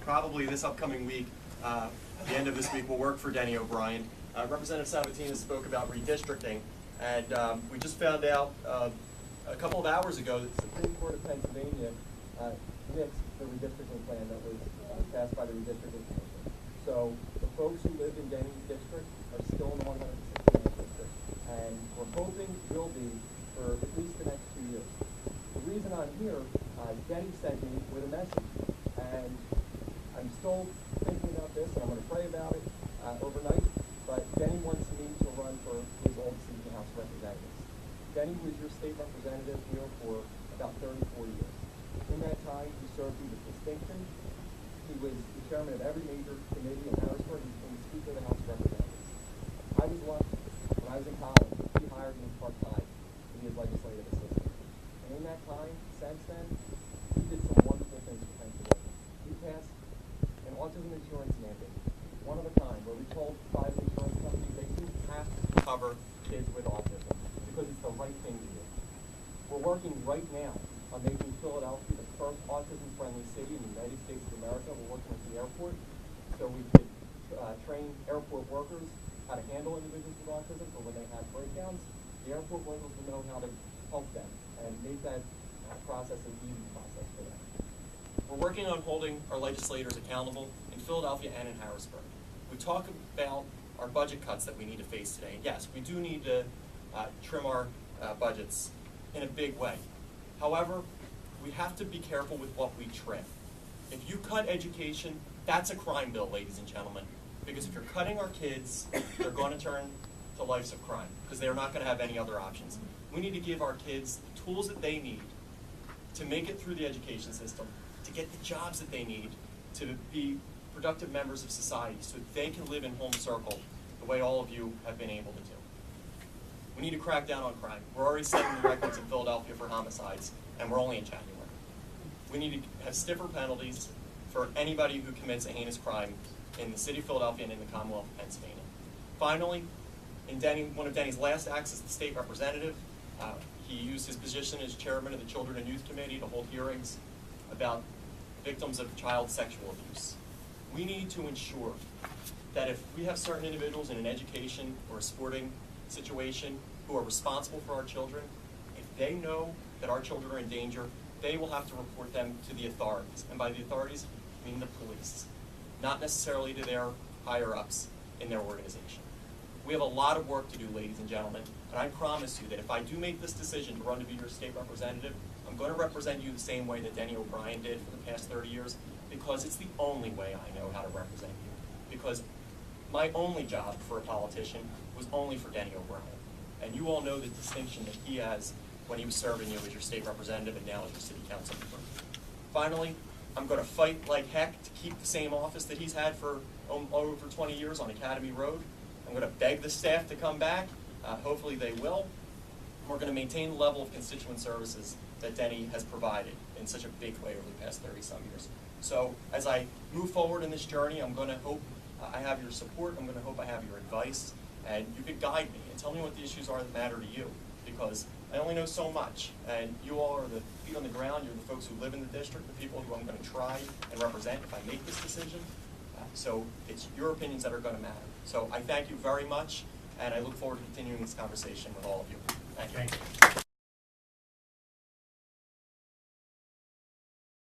probably this upcoming week, at the end of this week, we'll work for Denny O'Brien. Representative Sabatino spoke about redistricting, and we just found out a couple of hours ago that the Supreme Court of Pennsylvania nixed the redistricting plan that was passed by the redistricting commission. So the folks who live in Denny's district are still in the 169th district, and we're hoping will be for at least the next 2 years. The reason I'm here, Denny sent me with a message, and I'm still thinking about this, and I'm going to pray about it overnight, but Denny wants me to run for his old City House representatives. Denny was your state representative here for about 34 years. In that time, he served you with distinction. He was the chairman of every major committee in Harrisburg and the Speaker of the House of Representatives. I was lucky. When I was in college, he hired me part-time to be his legislative assistant. And in that time, since then, he did some wonderful things for Pennsylvania. He passed an autism insurance mandate, one of a kind, where we told private insurance companies they do have to cover kids with autism because it's the right thing to do. We're working right now on making Philadelphia the first autism-friendly city in the United States of America. We're working with the airport so we could train airport workers how to handle individuals with autism, so when they have breakdowns, the airport workers will know how to help them and make that process an easy process for them. We're working on holding our legislators accountable in Philadelphia and in Harrisburg. We talk about our budget cuts that we need to face today. And yes, we do need to trim our budgets in a big way. However, we have to be careful with what we trim. If you cut education, that's a crime bill, ladies and gentlemen. Because if you're cutting our kids, they're going to turn to lives of crime because they're not going to have any other options. We need to give our kids the tools that they need to make it through the education system, to get the jobs that they need, to be productive members of society so that they can live in home circle the way all of you have been able to do. We need to crack down on crime. We're already setting the records in Philadelphia for homicides, and we're only in January. We need to have stiffer penalties for anybody who commits a heinous crime in the city of Philadelphia and in the Commonwealth of Pennsylvania. Finally, in one of Denny's last acts as the state representative, he used his position as chairman of the Children and Youth Committee to hold hearings about victims of child sexual abuse. We need to ensure that if we have certain individuals in an education or a sporting situation who are responsible for our children, if they know that our children are in danger, they will have to report them to the authorities. And by the authorities, I mean the police, not necessarily to their higher-ups in their organization. We have a lot of work to do, ladies and gentlemen, and I promise you that if I do make this decision to run to be your state representative, I'm going to represent you the same way that Denny O'Brien did for the past 30 years, because it's the only way I know how to represent you. Because my only job for a politician was only for Denny O'Brien. And you all know the distinction that he has when he was serving you as your state representative and now as your city council member. Finally, I'm going to fight like heck to keep the same office that he's had for over 20 years on Academy Road. I'm going to beg the staff to come back. Hopefully they will. And we're going to maintain the level of constituent services that Denny has provided in such a big way over the past 30-some years. So as I move forward in this journey, I'm going to hope I have your support. I'm going to hope I have your advice. And you could guide me and tell me what the issues are that matter to you. Because I only know so much. And you all are the feet on the ground. You're the folks who live in the district, the people who I'm going to try and represent if I make this decision. So it's your opinions that are going to matter. So I thank you very much, and I look forward to continuing this conversation with all of you. Thank you.